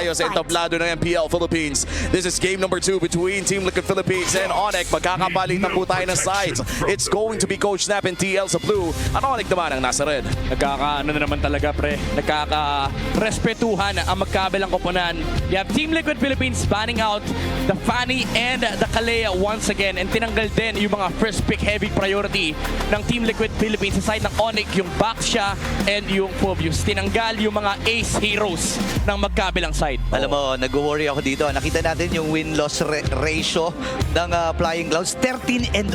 tayo sa entablado ng MPL Philippines. This is game number 2 between Team Liquid Philippines and Onyx. Magkakapalitan po tayo ng sides. It's going to be Coach Snap and TL sa blue. At Onyx naman ang nasa red. Nagkakaano na naman talaga, pre. Nagkaka-respetuhan ang magkabilang koponan. You have Team Liquid Philippines banning out the Fanny and the Kalea once again. And tinanggal din yung mga first pick heavy priority ng Team Liquid Philippines sa side ng Onyx, yung Baxia and yung Phobius. Tinanggal yung mga ace heroes ng magkabilang side. Alam mo, nag-worry ako dito. Nakita natin yung win-loss ratio ng Flying Clouds, 13-0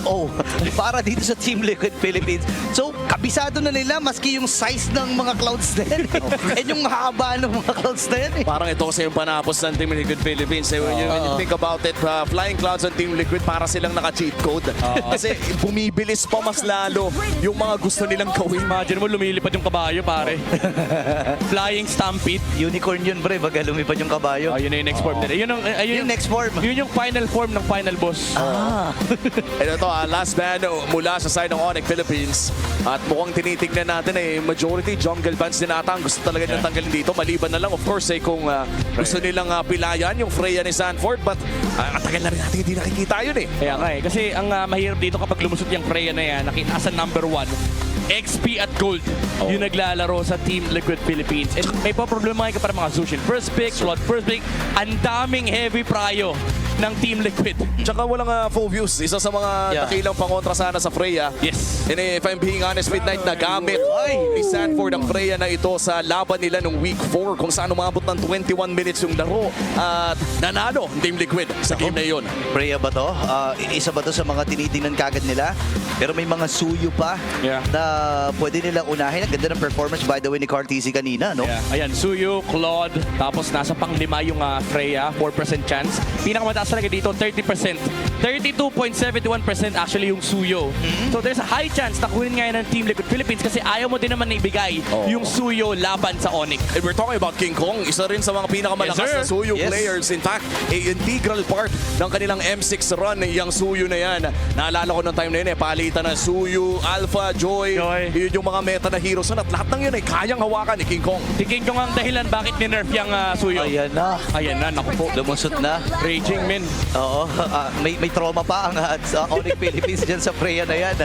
para dito sa Team Liquid Philippines. So, kabisado na nila maski yung size ng mga Clouds din. And yung haba ng mga Clouds na yan. Parang ito kasi yung panapos ng Team Liquid Philippines. When you think about it, Flying Clouds and Team Liquid para silang naka-cheat code. Kasi bumibilis pa mas lalo yung mga gusto nilang gawin. Imagine mo, lumilipad yung kabayo, pare. Flying Stampede. Unicorn yun, pre. Baga lumipad yung kabayo. Ayun na yung next form nila. Yung next form. Yun yung final form ng final boss. And ito, last ban mula sa side ng Onyx Philippines. At mukhang tinitignan natin majority jungle bans din ata ang gusto talaga nilang tanggalin dito. Maliban na lang, of course, kung gusto nilang pilayan yung Freya ni Sanford. But ang tagal na rin natin hindi nakikita yun eh. Kaya nga kasi ang mahirap dito kapag lumusot yung Freya na yan, nakita sa number 1. XP at Gold yung naglalaro sa Team Liquid Philippines. And may pa problema kayo para mga Zushin first pick, Slot first pick. Ang daming heavy prayo ng Team Liquid. Tsaka walang full views. Isa sa mga dakilang pangontra sana sa Freya. Yes. And if I'm being honest, Midnight na gamit ni Sanford ang Freya na ito sa laban nila nung week 4 kung saan umabot ng 21 minutes yung laro. At nanalo ang Team Liquid sa game na yun. Freya ba to? Isa ba to sa mga tinitingnan kagad nila? Pero may mga suyo pa na pwede nilang unahin. Ang ganda ng performance by the way ni CarTZ kanina, no? Yeah. Ayan, Suyo, Claude, tapos nasa pang-5 yung Freya, 4% chance. Pinakamataas talaga dito, 30%. 32.71% actually yung Suyo. So there's a high chance na kunin nga ng Team Liquid Philippines kasi ayaw mo din naman ibigay yung Suyo laban sa Onyx. And we're talking about King Kong, isa rin sa mga pinakamalakas na Suyo players. In fact, a integral part ng kanilang M6 run, yung Suyo na yan. Naalala ko ng time na yun, palitan na Suyo, Alpha, Joy. Yun yung mga meta na heroes at lahat ng yun ay kayang hawakan ni King Kong. Si King Kong ang dahilan bakit ni-nerf yung Suyo. Ayan na. Ayan na, naku po. Lumusot na. Raging men. Oo. May trauma pa ang Onyx Philippines dyan sa Freya na yan.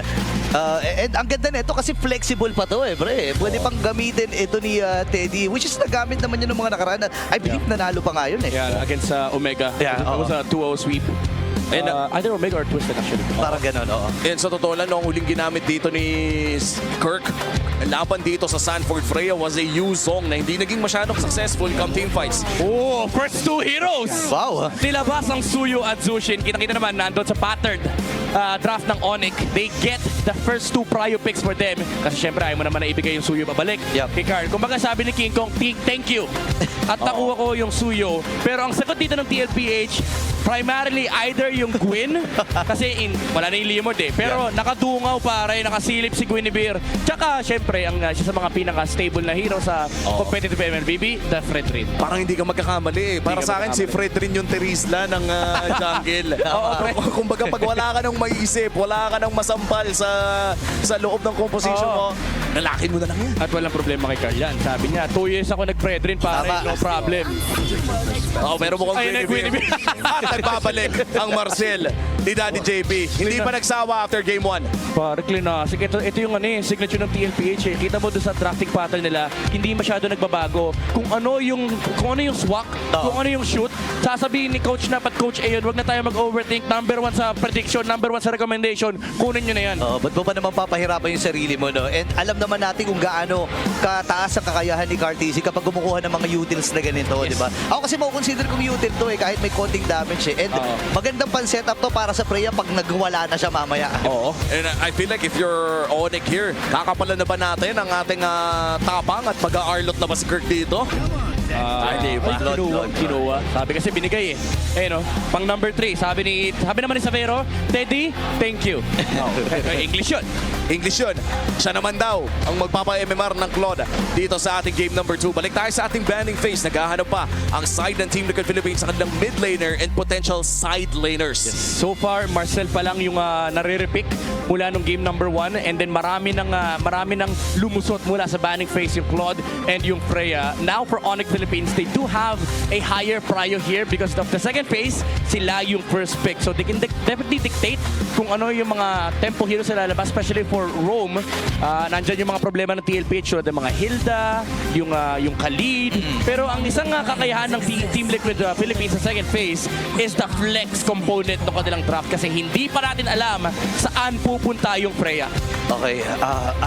And ang ganda nito kasi flexible pa to pre. Pwede pang gamitin ito ni Teddy, which is nagamit naman yun ng mga nakaraan. I believe nanalo pa nga yun Yeah, against Omega. Yeah, It was a 2-0 sweep. And either Omega or Twisted actually. Parang ganon, oo. And sa totoo lang, ang huling ginamit dito ni Kirk, laban dito sa Sanford Freya was a Yu-Zong na hindi naging masyadong successful come team fights. Oh, first 2 heroes! Wow! Nilabas ang Suyo at Zushin. Kita-kita naman, nandun sa patterned draft ng Onyx. They get the first 2 prio picks for them. Kasi syempre, ayaw mo naman na ibigay yung Suyo babalik. Kay Carl. Kumbaga sabi ni King Kong, thank you. At nakuha ko yung Suyo. Pero ang sagot dito ng TLPH, primarily either yung Gwyn, kasi wala na yung Limod pero nakadungaw pare, nakasilip si Guinevere. Tsaka syempre, ang siya sa mga pinaka-stable na hero sa competitive MLBB, the Fredrin. Parang hindi ka magkakamali Para sa akin, si Fredrin yung Terisla ng jungle. Kumbaga, pag wala ka nang maiisip, wala ka nang masampal sa loob ng composition mo, nalakin mo na lang yan. At walang problema kay Carl yan. Sabi niya, 2 years ako nag-Fredrin pare, no problem. Pero mukhang Guinevere. At nagbabalik ang Marcel ni Daddy JB. Hindi pa nagsawa after game 1. Pare, classic. Ito yung signature ng TLPH Kita mo doon sa drafting pattern nila, hindi masyado nagbabago. Kung ano yung swak, kung ano yung shoot, sasabihin ni Coach Nap at Coach Ayon, wag na tayo mag-overthink. Number 1 sa prediction, number 1 sa recommendation, kunin nyo na yan. Ba't mo pa naman papahirapan yung sarili mo, no? And alam naman natin kung gaano kataas ang kakayahan ni CarTZ kapag kumukuha ng mga utils na ganito, di ba? Ako kasi consider kong util to kahit may konting damage And magandang pan-setup to para sa Freya pag nagwala na siya mamaya. And I feel like if you're Onyx here, kakapalan na ba natin ang ating tapang at mag-a-arlot na ba si Kirk dito? Hindi ba? Kinuha. Sabi kasi binigay pang number 3. Sabi naman ni Savero, Teddy, thank you. English yun. English yun. Siya naman daw ang magpapa-MMR ng Claude dito sa ating game number 2. Balik tayo sa ating banning phase. Naghahanap pa ang side ng Team Liquid Philippines sa kanilang mid laner and potential side laners. So far, Marcel pa lang yung nare-repick mula nung game number 1 and then marami nang lumusot mula sa banning phase yung Claude and yung Freya. Now for Onyx Philippines, they do have a higher prio here because of the second phase, sila yung first pick. So they can definitely dictate kung ano yung mga tempo heroes na lalabas, especially for Rome. Nandyan yung mga problema ng TLPH, yung mga Hilda, yung Khalid. Pero ang isang kakayahan ng Team Liquid Philippines sa second phase is the flex component ng kanilang draft kasi hindi pa natin alam saan pupunta yung Freya. Okay,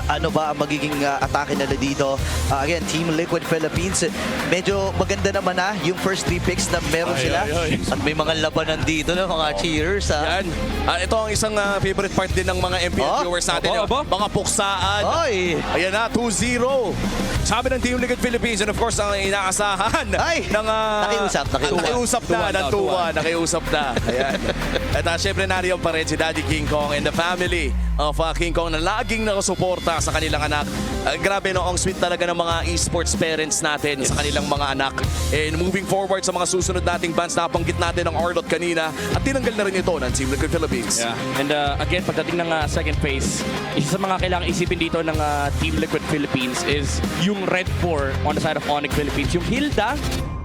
ano ba ang magiging atake nila dito? Again, Team Liquid Philippines, medyo maganda naman yung first 3 picks na meron sila. At may mga labanan dito ng mga cheers. Yan. Ito ang isang favorite part din ng mga MPL viewers natin. Mga puksaan. Ayan na, 2-0. Sabi ng Team Liquid Philippines and of course ang inaasahan ng nakiusap na ng tuwa, nakiusap na. Ayan. At syempre nariyan pa rin si Daddy King Kong and the family of King Kong na laging nakasuporta sa kanilang anak. Grabe no, ang sweet talaga ng mga esports parents natin sa kanilang mga anak. And moving forward sa mga susunod nating bans, napanggit natin ang Arlot kanina at tinanggal na rin ito ng Team Liquid Philippines. Yeah. And again, pagdating ng second phase, isa sa mga kailangang isipin dito ng Team Liquid Philippines is yung Red 4 on the side of Onyx Philippines. Yung Hilda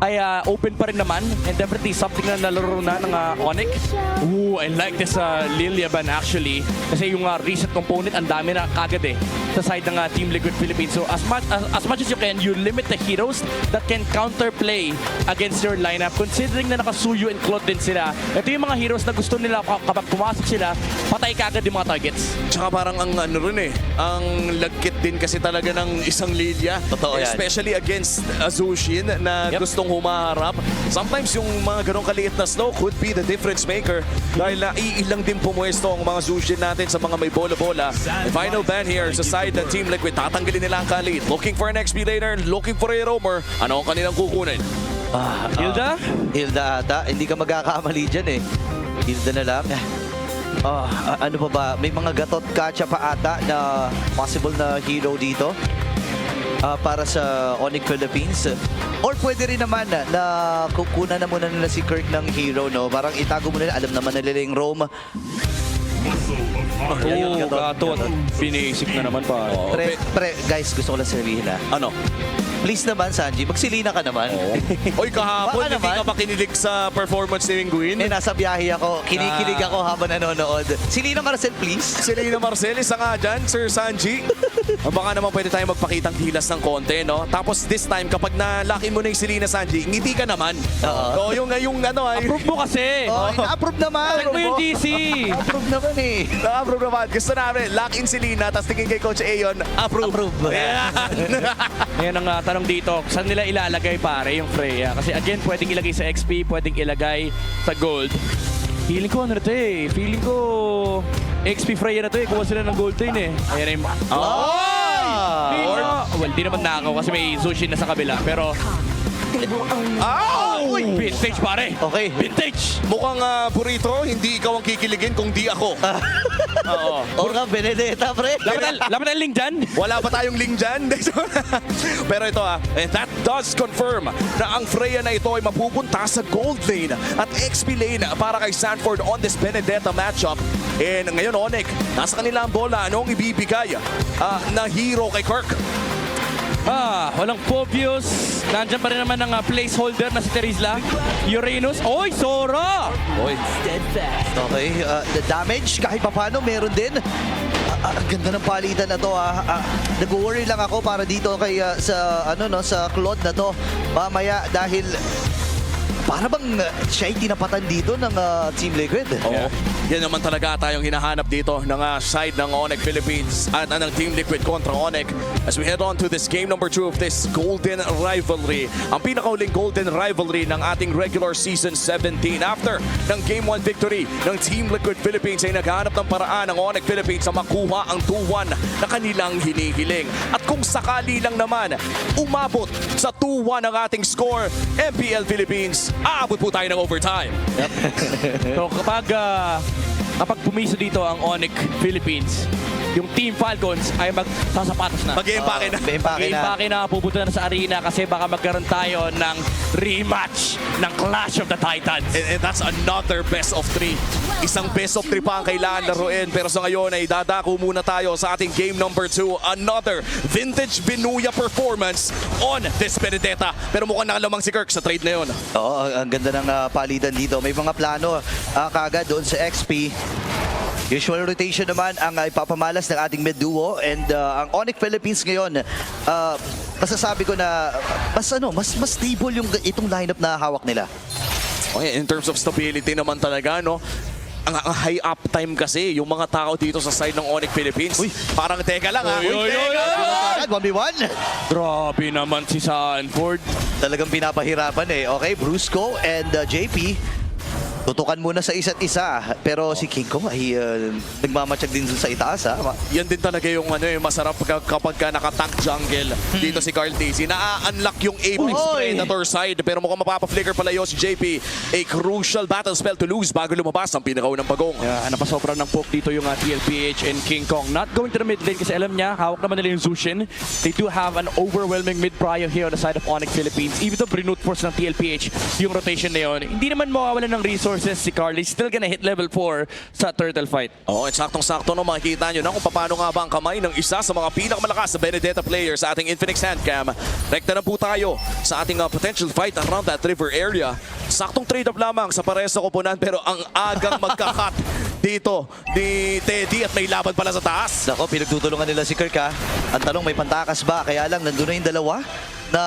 ay open pa rin naman and definitely something na nalaro na ng Onyx. Ooh, I like this Lilia ban actually kasi yung reset component ang dami na kagad sa side ng Team Liquid Philippines. So as much as you can, you limit the heroes that can counterplay against your lineup considering na nakasuyo and Claude din sila. Ito yung mga heroes na gusto nila kapag pumasok sila, patay kagad yung mga targets. Tsaka parang ang ang lagkit din kasi talaga ng isang Lilia. Totoo yan. Especially against Azushin na gustong humaharap. Sometimes yung mga ganong kaliit na slow could be the difference maker dahil naiilang din pumuesto ang mga Azushin natin sa mga may bola-bola. The final ban here sa side ng Team Liquid. Tatanggalin nila ang Khalid. Looking for an XP laner, looking for a roamer. Ano ang kanilang kukunin? Hilda? Hilda ata. Hindi ka magkakamali dyan Hilda na lang. Ano pa ba? May mga gatot kacha pa ata na possible na hero dito para sa Onyx Philippines. Or pwede rin naman na kukunan na muna nila si Kirk ng hero, no? Parang itago mo nila. Alam naman nila yung Rome. Gatot. Pinisik na naman pa. Pre, guys, gusto ko lang sabihin Ano? Please naman, Sanji, magsilina ka naman. Oy, kahapon, Baka hindi naman. ka ba kinilig sa performance ni Wingwin? Nasa biyahe ako. Kinikilig ako habang nanonood. Silina Marcel, please. Si Lina Marcel, isa nga dyan, Sir Sanji. Baka naman pwede tayo magpakitang hilas ng konti, no? Tapos this time, kapag nalaki mo na yung si Lina Sanji, ngiti ka naman. So, yung ano ay... Approve mo kasi! Ina-approve naman. Check mo yung GC! Approve naman Na-approve naman. Gusto namin, lock in si Lina, tapos tingin kay Coach Ayon, approve. Approve. Ngayon ang tanong dito, saan nila ilalagay pare yung Freya? Kasi again, pwedeng ilagay sa XP, pwedeng ilagay sa Gold. Feeling ko ano na to Feeling ko XP Freya na to Kuha sila ng Gold din Ayan na yung... Well, di naman nakaw kasi may Zushin na sa kabila. Pero... Vintage pare! Okay. Vintage! Mukhang burrito, hindi ikaw ang kikiligin kung di ako. Oo. Or ka, Benedetta, pre. Laban ang link dyan? Wala ba tayong link dyan? Pero ito that does confirm na ang Freya na ito ay mapupunta sa gold lane at XP lane para kay Sanford on this Benedetta matchup. And ngayon, Onyx, nasa kanila ang bola. Anong ibibigay na hero kay Kirk? Walang Pobius. Nandyan pa rin naman ang placeholder na si Terizla. Uranus. Oy, Sora! Oy. Okay, the damage kahit paano meron din. Ang ganda ng palitan na to. Nag-worry lang ako para dito kay sa Claude na to. Mamaya dahil para bang siya ay tinapatan dito ng Team Liquid. Oo. Yan naman talaga tayong hinahanap dito ng side ng Onyx Philippines at ng Team Liquid kontra Onyx as we head on to this game number 2 of this Golden Rivalry. Ang pinakauling Golden Rivalry ng ating regular season 17. After ng Game 1 victory ng Team Liquid Philippines ay naghahanap ng paraan ng Onyx Philippines sa makuha ang 2-1 na kanilang hinihiling. At kung sakali lang naman umabot sa 2-1 ang ating score, MPL Philippines, aabot po tayo ng overtime. So kapag pumiso dito ang Onyx Philippines, yung Team Falcons ay magsasapatos na. Mag-i-impake na. Mag-impake na. Pupunta na sa arena kasi baka magkaroon tayo ng rematch ng Clash of the Titans. And that's another best of 3. Isang best of 3 pa ang kailangan laruin. Pero sa ngayon ay dadako muna tayo sa ating game number 2. Another vintage Binuya performance on this Benedetta. Pero mukhang nakalamang si Kirk sa trade na yun. Oo, ang ganda ng palitan dito. May mga plano kagad doon sa XP. Usual rotation naman ang ipapamalas ng ating mid duo and ang Onyx Philippines ngayon masasabi ko na mas stable yung itong lineup na hawak nila. Okay, in terms of stability naman talaga, no? Ang high uptime kasi, yung mga tao dito sa side ng Onyx Philippines. Uy. Parang teka lang ha. Uy, uy, uy, uy! 1v1. Grabe naman si Sanford. Talagang pinapahirapan eh. Okay, Brusco and JP. Tutukan muna sa isa't isa. Pero si King Kong ay nagmamatsyag din sa itaas ha. Yan din talaga yung masarap kapag ka nakatank jungle dito si Carl Tizzy. Na-unlock yung Apex Oy! Predator side pero mukhang mapapa-flicker palayo si JP. A crucial battle spell to lose bago lumabas ang pinakaunang pagong. Yeah, napasobra ng poke dito yung TLPH and King Kong. Not going to the mid lane kasi alam niya, hawak naman nila yung Zushin. They do have an overwhelming mid prio here on the side of Onyx Philippines. Even though brute force ng TLPH yung rotation na yun, hindi naman mawawalan ng resources si Carly. Still gonna hit level 4 sa turtle fight. Oo, saktong-sakto no, makikita nyo na kung paano nga ba ang kamay ng isa sa mga pinakamalakas na Benedetta player sa ating Infinix Handcam. Rekta na po tayo sa ating potential fight around that river area. Saktong trade-up lamang sa parehas na koponan pero ang agang magkakat dito ni Teddy at may laban pala sa taas. Nako, pinagtutulungan nila si Kirk ha. Ang tanong, may pantakas ba? Kaya lang, nandun na yung dalawa na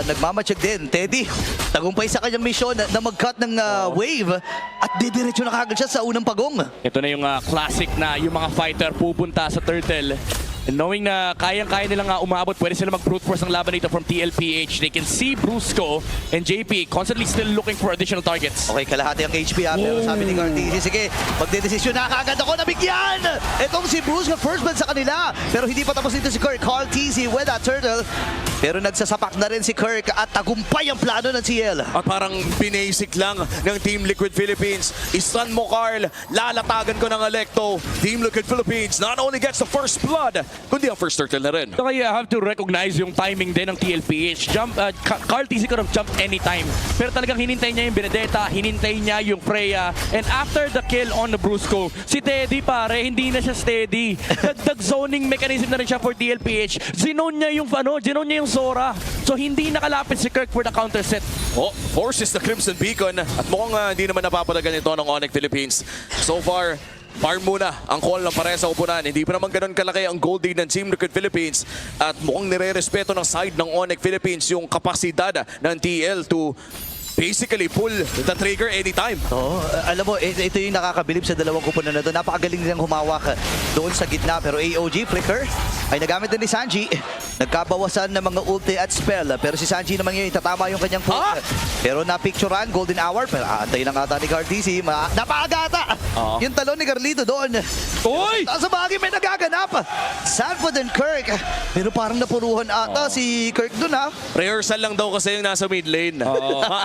nagmamatsyag din. Teddy, tagumpay sa kanyang mission na mag-cut ng wave at didiretso na kagad siya sa unang pagong. Ito na yung classic na yung mga fighter pupunta sa turtle. And knowing na kayang-kaya nila nga umabot, pwede sila mag-brute force ng laban dito from TLPH. They can see Brusco and JP constantly still looking for additional targets. Okay, kalahati ang HP ha, pero sabi ni Cartesi, sige, magdedesisyon na kagad ako, nabigyan! Itong si Bruce na first man sa kanila, pero hindi pa tapos dito si Kirk. Cartesi with that turtle, pero nagsasapak na rin si Kirk at tagumpay ang plano ng CL. At parang binasic lang ng Team Liquid Philippines. Isan mo, Carl. Lalatagan ko ng Electo. Team Liquid Philippines not only gets the first blood, kundi ang first turtle na rin. So you have to recognize yung timing din ng TLPH. Carl TC could have jumped anytime. Pero talagang hinintay niya yung Benedetta, hinintay niya yung Freya. And after the kill on the Brusco, si Teddy pare, hindi na siya steady. Dagdag zoning mechanism na rin siya for TLPH. Zinone niya yung Sora. So hindi nakalapit si Kirk for the counter set. Oh, forces the Crimson Beacon. At mukhang hindi naman napapalagan ito ng Onyx Philippines. So far, farm muna ang call ng pares sa upunan. Hindi pa naman ganun kalaki ang gold lead ng Team Liquid Philippines. At mukhang nire-respeto ng side ng Onyx Philippines yung kapasidad ng TL to basically pull the trigger anytime. Oo, alam mo, ito yung nakakabilib sa dalawang kupunan na ito. Napakagaling nilang humawak doon sa gitna. Pero AOG, Flicker, ay nagamit din ni Sanji. Nagkabawasan ng mga ulti at spell. Pero si Sanji naman ngayon, itatama yung kanyang poke. Pero napicturean, Golden Hour. Pero aantay lang ata ni Cartesi. Napakagata! Yung talon ni Carlito doon. Oy! Sa bagay may nagaganap. Sanford and Kirk. Pero parang napuruhan ata si Kirk doon ha. Rehearsal lang daw kasi yung nasa mid lane.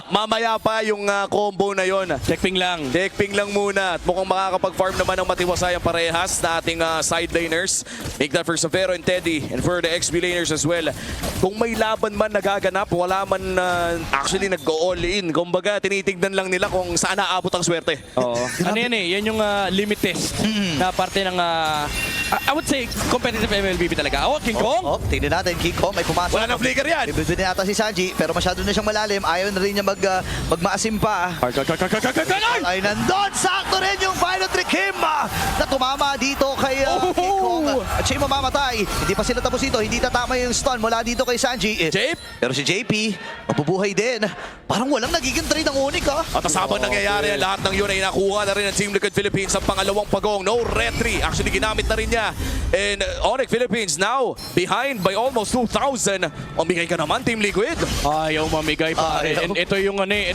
Mamaya pa yung combo na yon. Checkping lang. Checkping lang muna. At mukhang makakapag-farm naman ng matiwasay ang parehas na ating side laners. Make that for Savero and Teddy and for the XB laners as well. Kung may laban man nagaganap, wala man actually nag-all in. Kumbaga, tinitignan lang nila kung saan naabot ang swerte. Oo. Ano yan eh, yan yung limit test na parte ng, I would say, competitive MLBB talaga. Oh, King Kong! Oh, tingnan natin, King Kong may pumasok. Wala nang flicker yan. Bibili ata si Sanji, pero masyado na siyang malalim. Ayaw na rin niya magmaasim pa. Ay, nandun! Sakto rin yung final trick him na tumama dito kay King Kong. At siya yung mamamatay. Hindi pa sila tapos dito. Hindi tatama yung stun mula dito kay Sanji. Jape? Pero si JP, mabubuhay din. Parang walang nagiging trade ng Onyx ha. At habang nangyayari, lahat ng yun ay nakuha na rin ng Team Liquid Philippines sa pangalawang pagong. No retry. Actually, ginamit na rin niya. And Onyx Philippines now behind by almost 2,000. Mamigay ka naman, Team Liquid. Ayaw mamigay pare. Ayaw. And ito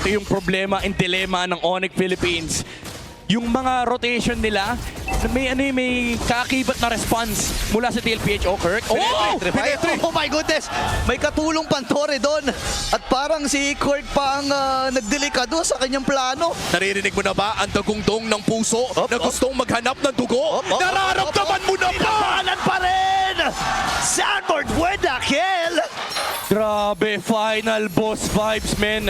yung problema and dilemma ng Onyx Philippines. yung mga rotation nila, may kakibat na response mula sa TLPH o Kirk. Oh my goodness! May katulong Pantore doon. At parang si Kirk pa ang nagdelikado sa kanyang plano. Naririnig mo na ba ang dagungdong ng puso na gustong maghanap ng dugo? Nararamdaman mo na ba? Pinapalan pa rin! Sanford with the kill! Grabe, final boss vibes, men.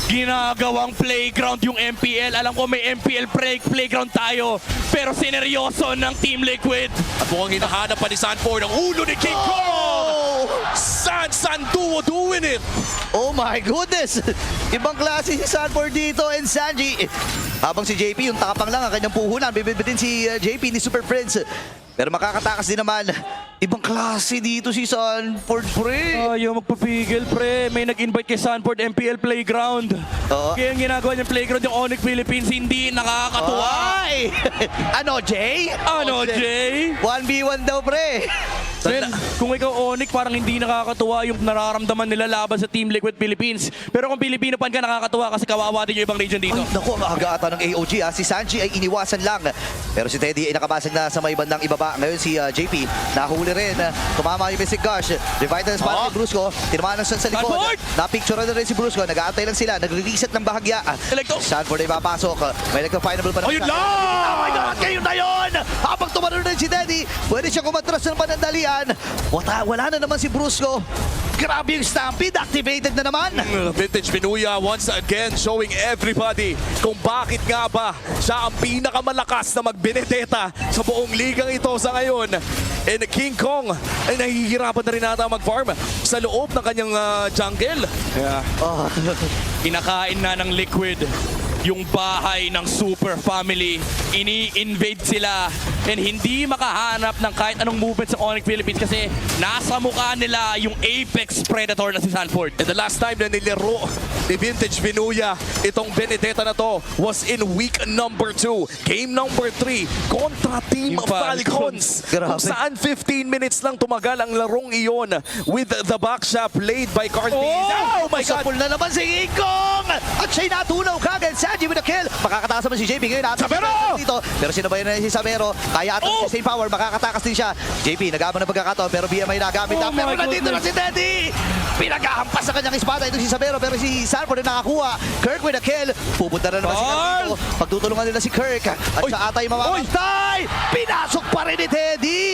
Ginagawang playground yung MPL. Alam ko may MPL playground tayo. Pero sineryoso ng Team Liquid. At mukhang hinahanap pa ni Sanford ang ulo ni King Kong! San Duo doing it! Oh my goodness! Ibang klase si Sanford dito and Sanji. Habang si JP, yung takapang lang ang kanyang puhunan. Bibitbitin si JP ni Super Prince. Pero makakatakas din naman. Ibang klase dito si Sanford, pre. Ayaw magpapigil, pre. May nag-invite kay Sanford MPL Playground. Oo. Kaya ang ginagawa niyang playground yung Onyx Philippines, hindi nakakatuwa. Ay! Ano, Jay? Ano, Jay? 1v1 daw, pre. Men, kung ikaw Onyx, parang hindi nakakatuwa yung nararamdaman nila laban sa Team Liquid Philippines. Pero kung Pilipino fan ka, nakakatuwa kasi kawawa din yung ibang region dito. Ay, naku, ang aga ata ng AOG. Si Sanji ay iniwasan lang. Pero si Teddy ay nakabasag na sa may bandang ibaba. Ngayon si JP, nahuli rin. Tumama yung Mystic Gush. Revital ng spot ni Brusco. Tinamaan ng sun sa likod. Sanford! Napicture na rin si Brusco. Nag-aantay lang sila. Nagre-reset ng bahagya. Electro! Sanford ay papasok. May electro-finable pa Ayun lang! Oh my God! Ngayon na yun! Habang tumalun rin si Teddy, pwede siya kumatras ng panandalian. Wala na naman si Brusco. Grabe yung stampede. Activated na naman. Vintage Pinuya once again showing everybody kung bakit nga ba siya ang pinakamalakas na magbenedeta sa buong ligang ito sa ngayon. And King Kong ay nahihirapan na rin ata mag-farm sa loob ng kanyang jungle. Yeah. Kinakain na ng Liquid yung bahay ng Super Family. Ini-invade sila and hindi makahanap ng kahit anong movement sa Onyx Philippines kasi nasa mukha nila yung Apex Predator na si Sanford. And the last time na nilaro ni Vintage Pinuya itong Benedetta na to was in week number 2. Game number 3 kontra Team Yung Falcons. Grabe. Kung saan 15 minutes lang tumagal ang larong iyon with the backshot played by Carl Bees. Oh my God! Masapul na naman si Ikong! At siya'y natunaw kagad. Sanji with a kill. Makakatakas naman si JP ngayon. Sabero! Dito. Pero sinabayan na si Sabero. Kaya at si same power. Makakatakas din siya. JP nagaman ng pagkakataon pero BMI nagamit na. Oh Pero my nandito na si Teddy! Pinagahampas sa kanyang espada. Ito si Sabero pero si Sanford na nakakuha. Kirk with a kill. Pupunta na naman si Kirk dito. Pagtutulungan nila si Kirk. At siya atay mamamatay. Pinasok pa rin ni Teddy!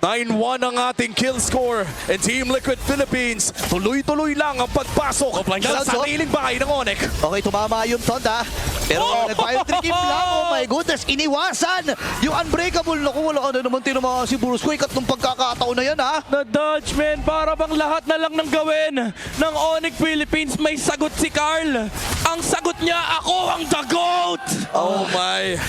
9-1 ang ating kill score and Team Liquid Philippines tuloy-tuloy lang ang pagpasok sa sariling bahay ng Onyx. Okay, tumama yung Tonda. Pero nag-fire tricking lang. Oh my goodness, iniwasan yung unbreakable. Naku, wala ka na naman tinamaan si Brusco. Ikatlong pagkakataon na yan, ha? Na-dodge, man. Para bang lahat na lang ng gawin ng Onyx Philippines may sagot si Carl. Ang sagot niya, ako ang the GOAT! Oh my.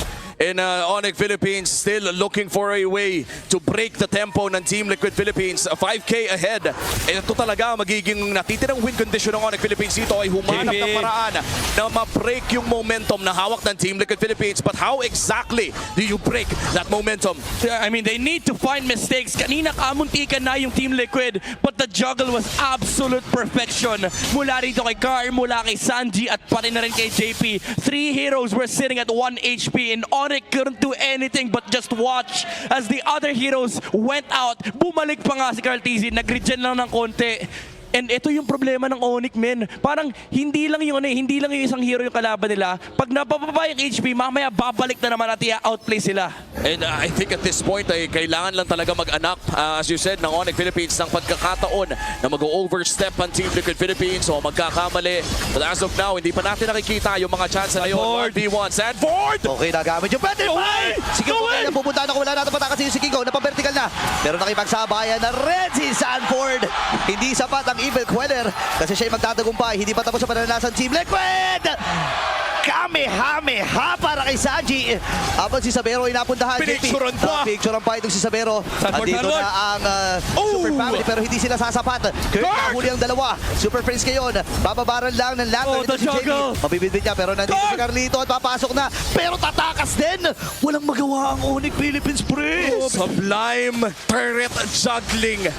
And Onyx Philippines still looking for a way to break the tempo ng Team Liquid Philippines. 5K ahead. And ito talaga magiging natitirang win condition ng Onyx Philippines dito ay humanap ng paraan na ma-break yung momentum na hawak ng Team Liquid Philippines. But how exactly do you break that momentum? I mean, they need to find mistakes. Kanina kamuntikan na yung Team Liquid, but the juggle was absolute perfection. Mula rito kay Carl, mula kay Sanji, at pati na rin kay JP. 3 heroes were sitting at 1 HP, and Onyx couldn't do anything but just watch as the other heroes went out. Bumalik pa nga si Carl TZ, nag-regen lang ng konti. And ito yung problema ng Onyx, men. Parang hindi lang yung isang hero yung kalaban nila. Pag napapaba yung HP, mamaya babalik na naman at i-outplay sila. And I think at this point ay kailangan lang talaga mag-anak, as you said, ng Onyx Philippines ng pagkakataon na mag-overstep ang Team Liquid Philippines o magkakamali. But as of now, hindi pa natin nakikita yung mga chance na yun. 1v1, Sanford! Okay, nagamit yung pwede fight! Si King Kong na pupunta na kung wala natin patakas si King Kong. Napavertical na. Pero nakipagsabayan na red si Sanford. Hindi sapat ang Evil Queller kasi siya'y magtatagumpay. Hindi pa tapos sa pananasan Team Liquid! Kamehameha para kay Sanji. Habang si Sabero ay napuntahan. Pinicturean pa. Pinicturean pa itong si Sabero. Sanford, Andito Sanford. na ang Super Family pero hindi sila sasapat. Kirk nahuli ang dalawa. Super Prince ngayon. Bababaran lang ng lantern the si JP. juggle. Mabibidbid niya pero nandito si Carlito at papasok na. Pero tatakas din. Walang magawa ang Onyx Philippines, pre. Sublime turret juggling.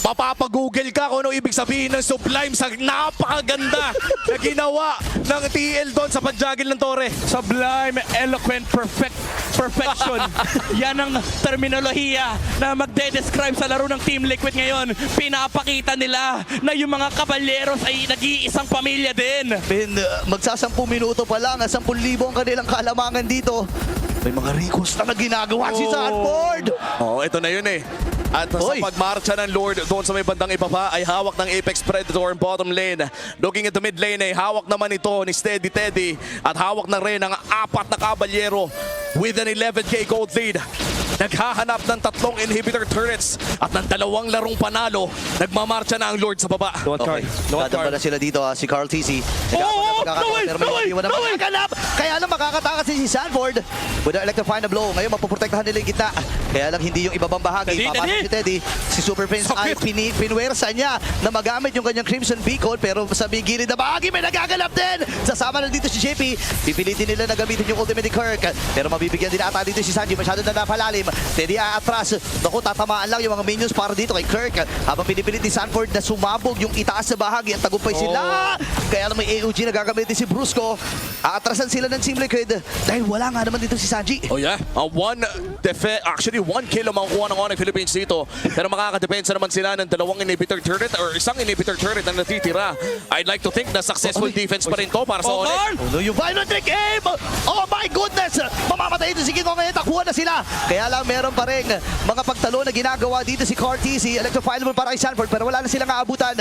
Mapapagoogle ka kung ano ibig sabihin ng Sublime sa napakaganda na ginawa ng TL doon sa pagjagil ng Torre. Sublime, eloquent, perfection. Yan ang terminolohiya na magde-describe sa laro ng Team Liquid ngayon. Pinapakita nila na yung mga kabalyeros ay nag-iisang pamilya din. Magsa-10 minuto pa lang, 10,000 ang kanilang kalamangan dito. May mga recalls na ginagawa si Sanford. Oh, ito na yun eh. At sa Hoy. pagmarcha ng Lord doon sa may bandang ibaba ay hawak ng Apex Predator bottom lane. Looking at the mid lane ay hawak naman ito ni Steady Teddy at hawak na rin ang 4 na kabalyero with an 11k gold lead. Naghahanap ng 3 inhibitor turrets at ng 2 larong panalo. Nagmamarcha na ang Lord sa baba. Okay. Dadang pala sila dito, si Carl TC. Oh, Pero may iwan naman nakaganap. Kaya lang makakatakas si Sanford. Would like to find a blow. Ngayon mapoprotektahan nila yung gitna. Kaya lang hindi yung ibabang bahagi. Teddy, Papasok si Teddy. Si Super Prince ay pinwersa niya na magamit yung kanyang Crimson Beacon. Pero sa may gilid na bahagi may nagaganap din. Sasama na dito si JP. Pipilitin nila na gamitin yung ultimate ni Kirk. Pero mabibigyan din ata dito si Sanji. Masyado na napalalim. Teddy aatras. Naku, tatamaan lang yung mga minions para dito kay Kirk. Habang pinipilit ni Sanford na sumabog yung itaas na bahagi at tagumpay sila. Kaya lang may AOG na gagamit din si Brusco. Aatrasan sila ng Team Liquid dahil wala nga naman dito si Sanji. Oh yeah, actually 1 kill ang makukuha ng Onyx Philippines dito. Pero makakadepensa naman sila ng 2 inhibitor turret or 1 inhibitor turret ang natitira. I'd like to think na successful defense pa rin to para sa Onyx. Oh no, yung violent trick aim! Oh my goodness! Mamamatay ito si King Kong ngayon, takbuhan na sila. Kaya lang meron pa rin mga pagtalo na ginagawa dito si Cartesi. Electrofiable para kay Sanford pero wala na silang aabutan.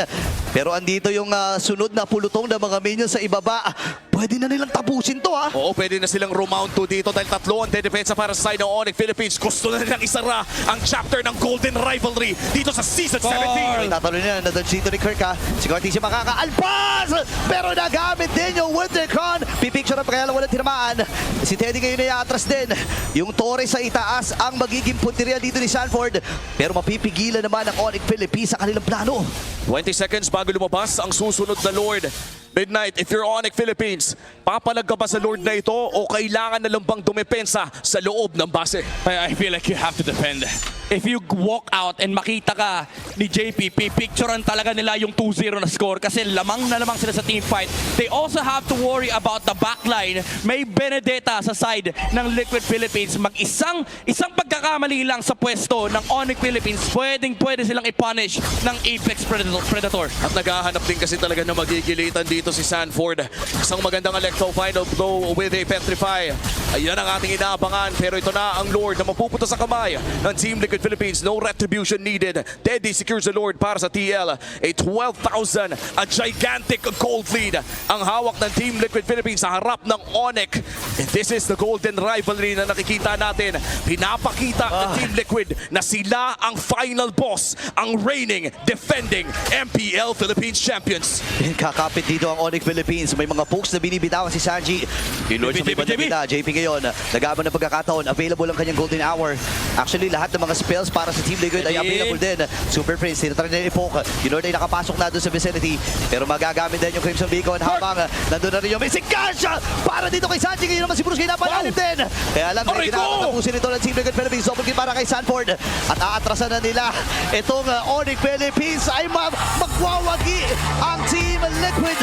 Pero andito yung sunod na pulutong ng mga minions sa ibaba. Pwede na nilang tapusin to ha. Oo, pwede na silang rumount to dito dahil 3 ang dedepensa para sa side ng Onyx Philippines. Gusto na nilang isara ang chapter ng Golden Rivalry dito sa Season 17. Tatalo niya na dito ni Kirk ha. Si Cartesi makakaalpas! Pero nagamit din yung Winter Crown. Pipicture na pa kaya lang walang tinamaan. Si Teddy ngayon ay atras din. Yung Torre sa itaas ang magiging punteriya dito ni Sanford. Pero mapipigilan naman ang Onyx Philippines sa kanilang plano. 20 seconds bago lumabas ang susunod na Lord. Midnight, if you're Onyx Philippines, papalag ka ba sa Lord na ito o kailangan na lang bang dumepensa sa loob ng base? I feel like you have to defend. If you walk out and makita ka ni JP, picturean talaga nila yung 2-0 na score kasi lamang na lamang sila sa team fight. They also have to worry about the backline. May Benedetta sa side ng Liquid Philippines. Isang pagkakamali lang sa pwesto ng Onyx Philippines, pwede silang i-punish ng Apex Predator. At naghahanap din kasi talaga na magigilitan dito si Sanford. Isang magandang electro final blow with a Petrify. Ayan ang ating inaabangan pero ito na ang Lord na mapupunta sa kamay ng Team Liquid Philippines. No retribution needed. Teddy secures the Lord para sa TL. A 12,000, a gigantic gold lead ang hawak ng Team Liquid Philippines sa harap ng Onyx. And this is the golden rivalry na nakikita natin. Pinapakita ng Team Liquid na sila ang final boss, ang reigning, defending MPL Philippines champions. Kakapit dito ang Onyx Philippines. May mga pokes na binibitawan si Sanji. Lord sa may bandang gitna. JP ngayon, nagaban ng pagkakataon. Available ang kanyang golden hour. Actually, lahat ng mga spells para sa Team Liquid ay available din. Super Prince, tinatry na i-poke. Yung Lord ay nakapasok na doon sa vicinity. Pero magagamit din yung Crimson Beacon habang nandun na rin yung Missing Cash para dito kay Sanji. Ngayon naman si Bruce kayo napalalim din. Kaya lang, kinakatapusin ito ng Team Liquid Philippines. Double kill para kay Sanford. At aatrasan na nila itong Onyx Philippines ay magwawagi ang Team Liquid.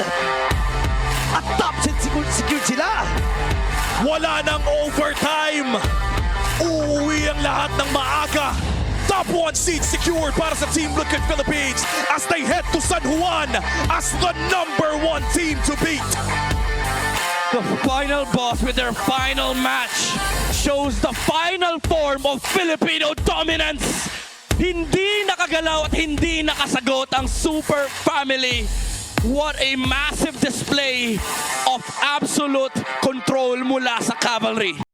At top set secured sila. Wala nang overtime. Uuwi ang lahat ng maaga. Top 1 seed secured para sa Team Liquid Philippines as they head to San Juan as the #1 team to beat. The final boss with their final match shows the final form of Filipino dominance. Hindi nakagalaw at hindi nakasagot ang Super Family. What a massive display of absolute control mula sa Cavalry.